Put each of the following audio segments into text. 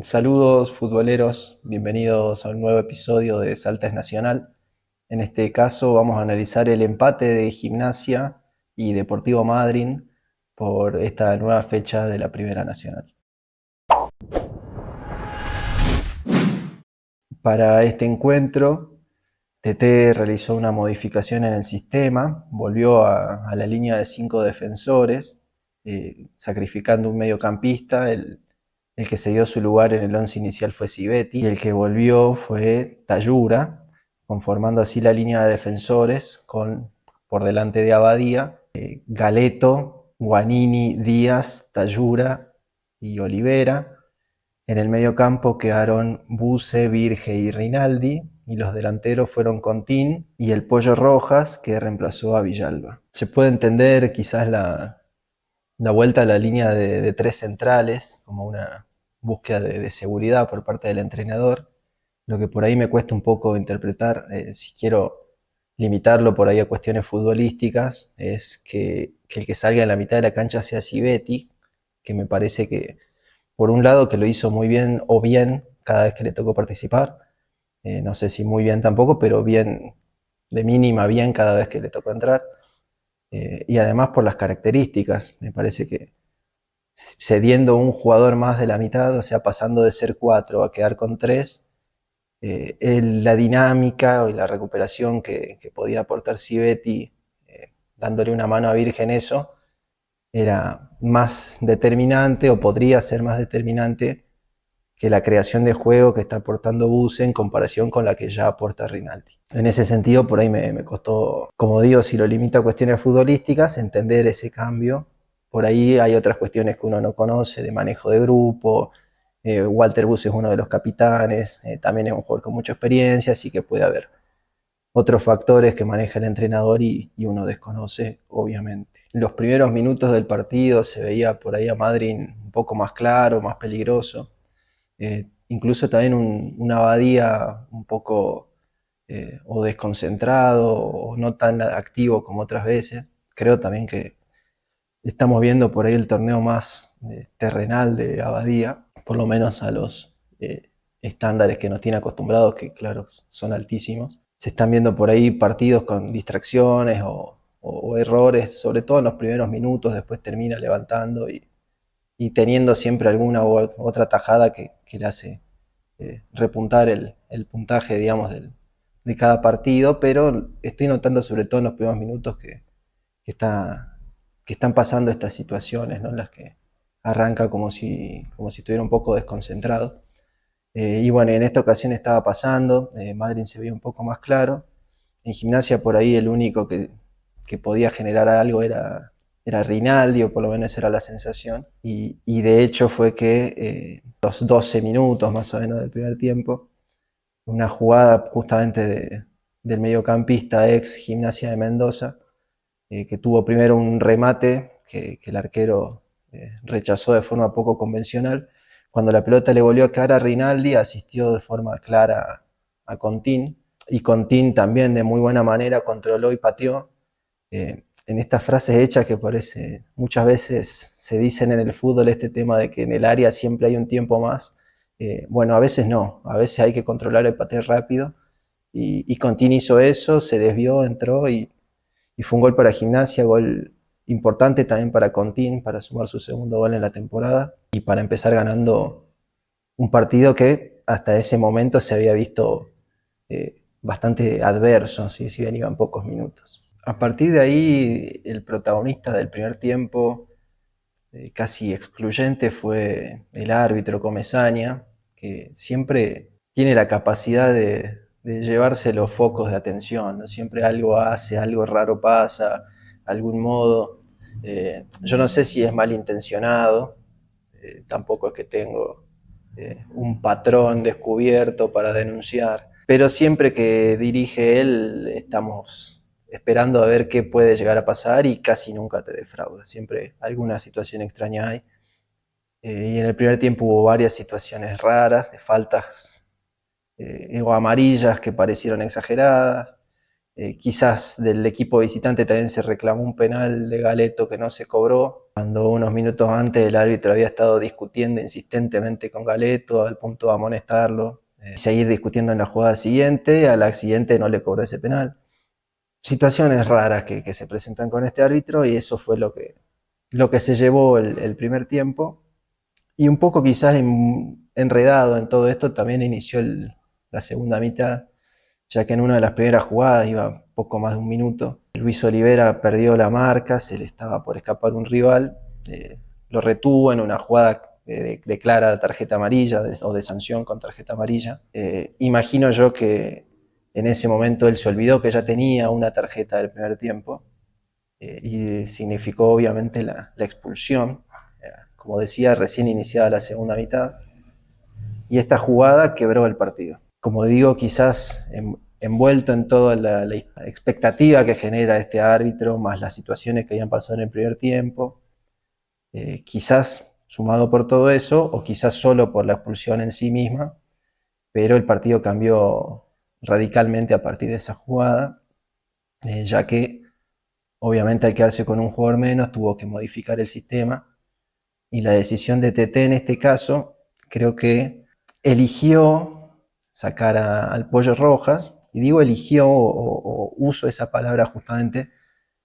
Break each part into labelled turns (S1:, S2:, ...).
S1: Saludos futboleros, bienvenidos a un nuevo episodio de Salta es Nacional. En este caso vamos a analizar el empate de Gimnasia y Deportivo Madryn por esta nueva fecha de la Primera Nacional. Para este encuentro, TT realizó una modificación en el sistema, volvió a la línea de 5 defensores, sacrificando un mediocampista. El que se dio su lugar en el once inicial fue Civetti y el que volvió fue Tayura, conformando así la línea de defensores con por delante de Abadía, Galeto, Guanini, Díaz, Tayura y Olivera. En el mediocampo quedaron Buse, Virge y Rinaldi, y los delanteros fueron Contín y el Pollo Rojas, que reemplazó a Villalba. Se puede entender quizás la vuelta a la línea de tres centrales como una búsqueda de seguridad por parte del entrenador. Lo que por ahí me cuesta un poco interpretar, si quiero limitarlo por ahí a cuestiones futbolísticas, es que el que salga en la mitad de la cancha sea Civetti, que me parece que por un lado que lo hizo muy bien o bien cada vez que le tocó participar, no sé si muy bien tampoco, pero bien, de mínima bien cada vez que le tocó entrar, y además por las características, me parece que cediendo un jugador más de la mitad, o sea, pasando de ser 4 a quedar con 3, la dinámica y la recuperación que podía aportar Civetti, dándole una mano a Virgen eso, era más determinante o podría ser más determinante que la creación de juego que está aportando Buse en comparación con la que ya aporta Rinaldi. En ese sentido, por ahí me costó, como digo, si lo limito a cuestiones futbolísticas, entender ese cambio. Por ahí hay otras cuestiones que uno no conoce, de manejo de grupo. Walter Buse es uno de los capitanes, también es un jugador con mucha experiencia, así que puede haber otros factores que maneja el entrenador y uno desconoce, obviamente. En los primeros minutos del partido se veía por ahí a Madryn un poco más claro, más peligroso. Incluso también una Abadía un poco o desconcentrado o no tan activo como otras veces. Creo también que estamos viendo por ahí el torneo más terrenal de Abadía, por lo menos a los estándares que nos tiene acostumbrados, que claro, son altísimos. Se están viendo por ahí partidos con distracciones o errores, sobre todo en los primeros minutos, después termina levantando y teniendo siempre alguna u otra tajada que le hace repuntar el puntaje, digamos, de cada partido, pero estoy notando sobre todo en los primeros minutos que, está, que están pasando estas situaciones, ¿no? En las que arranca como si estuviera un poco desconcentrado. Y bueno, en esta ocasión estaba pasando, Madryn se veía un poco más claro. En Gimnasia por ahí el único que podía generar algo era Rinaldi, o por lo menos era la sensación. Y de hecho fue que los 12 minutos más o menos del primer tiempo, una jugada justamente del mediocampista ex Gimnasia de Mendoza, que tuvo primero un remate que el arquero rechazó de forma poco convencional. Cuando la pelota le volvió a caer a Rinaldi, asistió de forma clara a Contín, y Contín también de muy buena manera controló y pateó. En estas frases hechas que parece muchas veces se dicen en el fútbol, este tema de que en el área siempre hay un tiempo más. Bueno, a veces no, a veces hay que controlar el pateo rápido, y Contín hizo eso, se desvió, entró y fue un gol para Gimnasia, gol importante también para Contín, para sumar su segundo gol en la temporada y para empezar ganando un partido que hasta ese momento se había visto bastante adverso, ¿sí? Si bien iban pocos minutos. A partir de ahí, el protagonista del primer tiempo, casi excluyente, fue el árbitro Comesaña, que siempre tiene la capacidad de llevarse los focos de atención, ¿no? Siempre algo hace, algo raro pasa, algún modo. Yo no sé si es malintencionado, tampoco es que tengo un patrón descubierto para denunciar, pero siempre que dirige él estamos esperando a ver qué puede llegar a pasar y casi nunca te defrauda, siempre alguna situación extraña hay. Y en el primer tiempo hubo varias situaciones raras, de faltas o amarillas que parecieron exageradas. Quizás del equipo visitante también se reclamó un penal de Galeto que no se cobró, cuando unos minutos antes el árbitro había estado discutiendo insistentemente con Galeto al punto de amonestarlo, seguir discutiendo en la jugada siguiente, a la siguiente no le cobró ese penal. Situaciones raras que se presentan con este árbitro, y eso fue lo que se llevó el primer tiempo. Y un poco quizás enredado en todo esto también inició la segunda mitad, ya que en una de las primeras jugadas, iba poco más de un minuto, Luis Olivera perdió la marca, se le estaba por escapar un rival, lo retuvo en una jugada de clara tarjeta amarilla o de sanción con tarjeta amarilla. Imagino yo que en ese momento él se olvidó que ya tenía una tarjeta del primer tiempo, y significó obviamente la expulsión, como decía, recién iniciada la segunda mitad, y esta jugada quebró el partido. Como digo, quizás envuelto en toda la expectativa que genera este árbitro, más las situaciones que habían pasado en el primer tiempo, quizás sumado por todo eso, o quizás solo por la expulsión en sí misma, pero el partido cambió radicalmente a partir de esa jugada, ya que obviamente al quedarse con un jugador menos tuvo que modificar el sistema, y la decisión de TT en este caso creo que eligió sacar al Pollo Rojas, y digo eligió o uso esa palabra justamente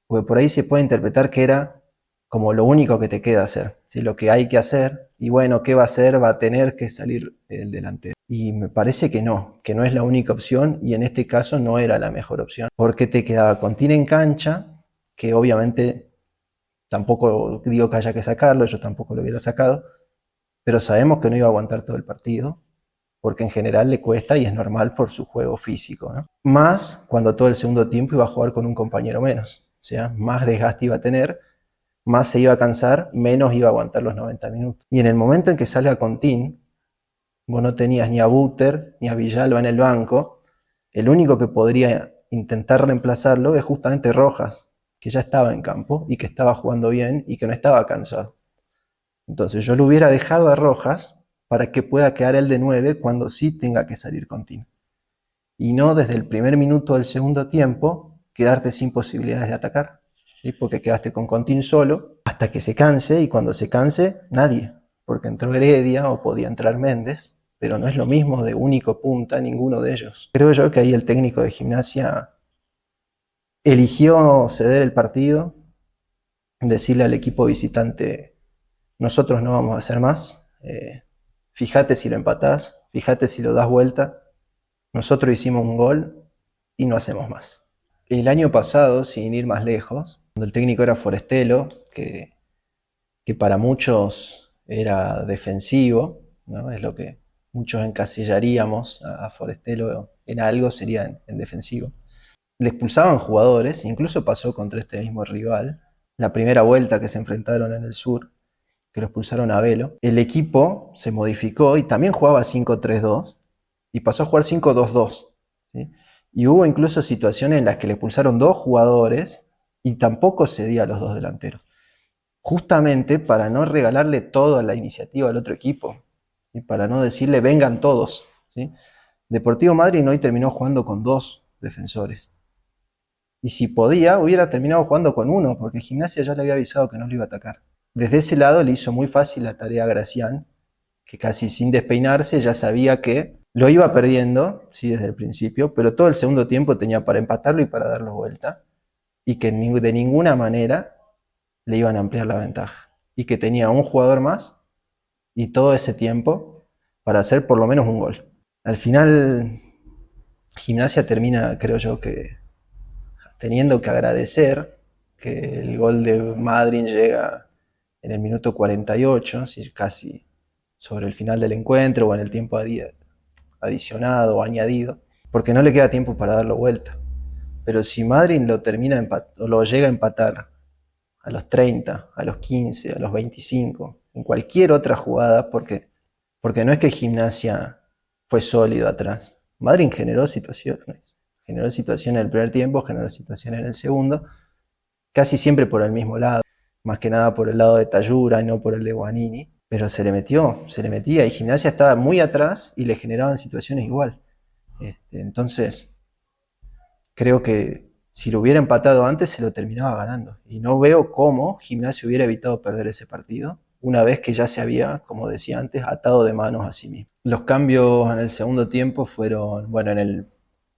S1: porque por ahí se puede interpretar que era como lo único que te queda hacer, ¿sí? Lo que hay que hacer, y bueno, ¿qué va a hacer? Va a tener que salir el delantero. Y me parece que no es la única opción, y en este caso no era la mejor opción, porque te quedaba Contín en cancha, que obviamente tampoco digo que haya que sacarlo, yo tampoco lo hubiera sacado, pero sabemos que no iba a aguantar todo el partido, porque en general le cuesta y es normal por su juego físico, ¿no? Más cuando todo el segundo tiempo iba a jugar con un compañero menos, o sea, más desgaste iba a tener, más se iba a cansar, menos iba a aguantar los 90 minutos. Y en el momento en que sale a Contín, vos no tenías ni a Buter ni a Villalba en el banco, el único que podría intentar reemplazarlo es justamente Rojas, que ya estaba en campo y que estaba jugando bien y que no estaba cansado. Entonces yo lo hubiera dejado a Rojas para que pueda quedar él de 9 cuando sí tenga que salir Contín. Y no desde el primer minuto del segundo tiempo quedarte sin posibilidades de atacar, ¿sí? Porque quedaste con Contín solo hasta que se canse, y cuando se canse, nadie. Porque entró Heredia o podía entrar Méndez, pero no es lo mismo de único punta ninguno de ellos. Creo yo que ahí el técnico de Gimnasia eligió ceder el partido, decirle al equipo visitante: nosotros no vamos a hacer más, fíjate si lo empatás, fíjate si lo das vuelta, nosotros hicimos un gol y no hacemos más. El año pasado, sin ir más lejos, cuando el técnico era Forestelo, que para muchos era defensivo, ¿no? Es lo que muchos encasillaríamos a Forestelo en algo, sería en defensivo. Le expulsaban jugadores, incluso pasó contra este mismo rival, la primera vuelta que se enfrentaron en el sur, que lo expulsaron a Velo. El equipo se modificó y también jugaba 5-3-2 y pasó a jugar 5-2-2, ¿sí? Y hubo incluso situaciones en las que le expulsaron 2 jugadores y tampoco cedía a los 2 delanteros, justamente para no regalarle toda la iniciativa al otro equipo, y para no decirle vengan todos, ¿sí? Deportivo Madryn hoy terminó jugando con 2 defensores, y si podía hubiera terminado jugando con 1, porque Gimnasia ya le había avisado que no lo iba a atacar. Desde ese lado le hizo muy fácil la tarea a Gracián, que casi sin despeinarse ya sabía que lo iba perdiendo, sí, desde el principio, pero todo el segundo tiempo tenía para empatarlo y para darlo vuelta, y que de ninguna manera le iban a ampliar la ventaja, y que tenía un jugador más y todo ese tiempo para hacer por lo menos un gol. Al final, Gimnasia termina, creo yo, que teniendo que agradecer que el gol de Madryn llega en el minuto 48, casi sobre el final del encuentro o en el tiempo adicionado o añadido, porque no le queda tiempo para darlo vuelta. Pero si Madryn lo llega a empatar a los 30, a los 15, a los 25, en cualquier otra jugada, porque no es que Gimnasia fue sólido atrás. Madryn generó situaciones en el primer tiempo, generó situaciones en el segundo, casi siempre por el mismo lado, más que nada por el lado de Tayura y no por el de Guanini, pero se le metía, y Gimnasia estaba muy atrás y le generaban situaciones igual. Entonces, creo que si lo hubiera empatado antes se lo terminaba ganando. Y no veo cómo Gimnasia hubiera evitado perder ese partido, una vez que ya se había, como decía antes, atado de manos a sí mismo. Los cambios en el segundo tiempo fueron, bueno,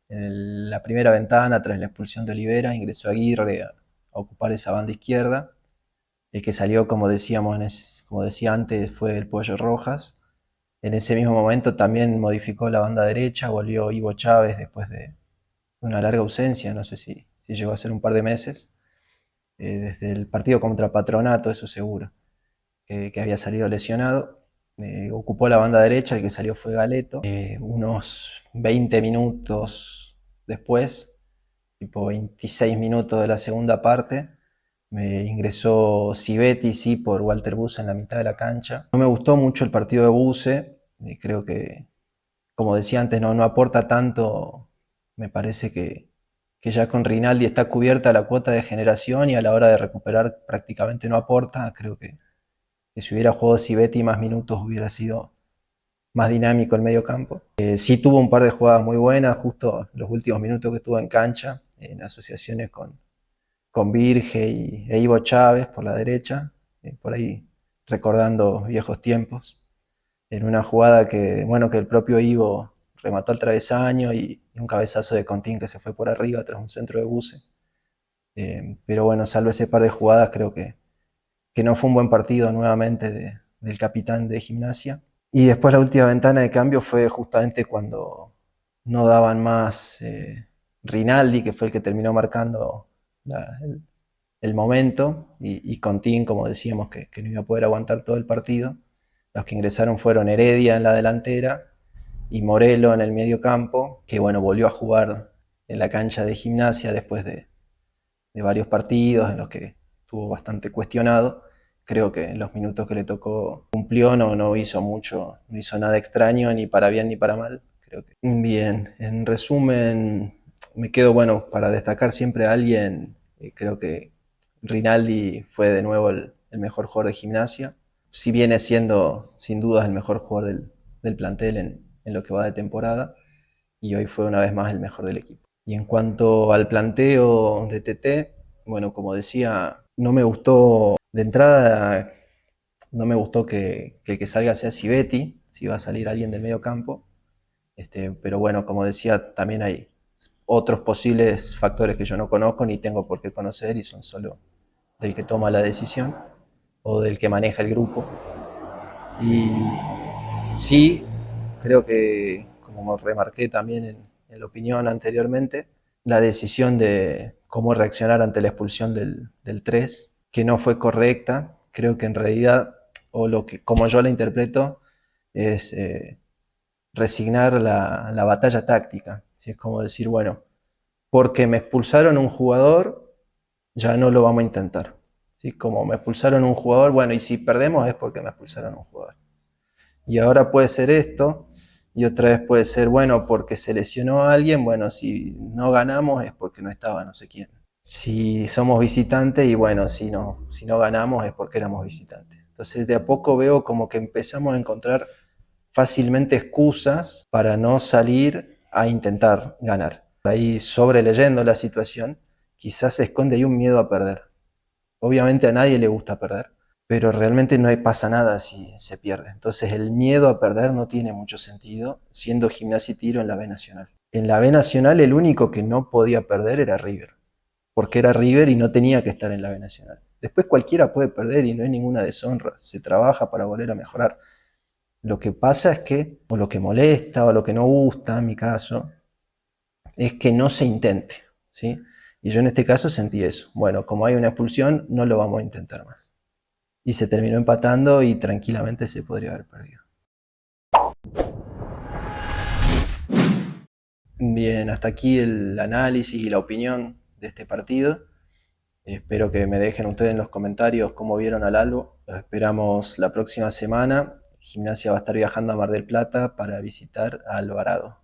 S1: la primera ventana, tras la expulsión de Olivera, ingresó Aguirre a ocupar esa banda izquierda. El que salió, como decíamos, como decía antes, fue el Pollo Rojas. En ese mismo momento también modificó la banda derecha, volvió Ivo Chávez después de una larga ausencia, no sé si llegó a ser un par de meses, desde el partido contra Patronato, eso seguro, que había salido lesionado. Ocupó la banda derecha, el que salió fue Galeto. Unos 20 minutos después, tipo 26 minutos de la segunda parte, me ingresó Civetti, sí, por Walter Buse en la mitad de la cancha. No me gustó mucho el partido de Buse, creo que, como decía antes, no aporta tanto. Me parece que ya con Rinaldi está cubierta la cuota de generación y a la hora de recuperar prácticamente no aporta. Creo que si hubiera jugado Civetti más minutos hubiera sido más dinámico el medio campo. Sí tuvo un par de jugadas muy buenas, justo los últimos minutos que estuvo en cancha, en asociaciones con Virge e Ivo Chávez por la derecha, por ahí recordando viejos tiempos, en una jugada que, bueno, que el propio Ivo remató al travesaño y un cabezazo de Contín que se fue por arriba tras un centro de Buse. Pero bueno, salvo ese par de jugadas, creo que no fue un buen partido nuevamente del capitán de Gimnasia. Y después la última ventana de cambio fue justamente cuando no daban más. Rinaldi, que fue el que terminó marcando el momento, y Contín, como decíamos, que no iba a poder aguantar todo el partido. Los que ingresaron fueron Heredia en la delantera y Morelo en el medio campo, que bueno, volvió a jugar en la cancha de Gimnasia después de varios partidos en los que estuvo bastante cuestionado. Creo que en los minutos que le tocó cumplió, no hizo mucho, no hizo nada extraño, ni para bien ni para mal. Creo que bien, en resumen, me quedo, bueno, para destacar siempre a alguien. Creo que Rinaldi fue de nuevo el mejor jugador de Gimnasia, si viene siendo sin dudas el mejor jugador del plantel en lo que va de temporada, y hoy fue una vez más el mejor del equipo. Y en cuanto al planteo de TT, bueno, como decía, no me gustó de entrada, no me gustó que el que salga sea Civetti, si va a salir alguien del medio campo. Pero bueno, como decía, también hay otros posibles factores que yo no conozco ni tengo por qué conocer y son solo del que toma la decisión o del que maneja el grupo. Y sí, creo que, como remarqué también en la opinión anteriormente, la decisión de cómo reaccionar ante la expulsión del 3, que no fue correcta, creo que en realidad, o lo que como yo la interpreto, es resignar la batalla táctica. ¿Sí? Es como decir, bueno, porque me expulsaron un jugador, ya no lo vamos a intentar. ¿Sí? Como me expulsaron un jugador, bueno, y si perdemos es porque me expulsaron un jugador. Y ahora puede ser esto, y otra vez puede ser, bueno, porque se lesionó a alguien, bueno, si no ganamos es porque no estaba no sé quién. Si somos visitantes y bueno, si no ganamos es porque éramos visitantes. Entonces de a poco veo como que empezamos a encontrar fácilmente excusas para no salir a intentar ganar. Ahí sobreleyendo la situación, quizás se esconde ahí un miedo a perder. Obviamente a nadie le gusta perder, pero realmente no pasa nada si se pierde. Entonces el miedo a perder no tiene mucho sentido, siendo Gimnasia y Tiro en la B Nacional. En la B Nacional el único que no podía perder era River, porque era River y no tenía que estar en la B Nacional. Después cualquiera puede perder y no hay ninguna deshonra, se trabaja para volver a mejorar. Lo que pasa es que, o lo que molesta, o lo que no gusta, en mi caso, es que no se intente, ¿sí? Y yo en este caso sentí eso. Bueno, como hay una expulsión, no lo vamos a intentar más. Y se terminó empatando y tranquilamente se podría haber perdido. Bien, hasta aquí el análisis y la opinión de este partido. Espero que me dejen ustedes en los comentarios cómo vieron al Albo. Los esperamos la próxima semana. Gimnasia va a estar viajando a Mar del Plata para visitar a Alvarado.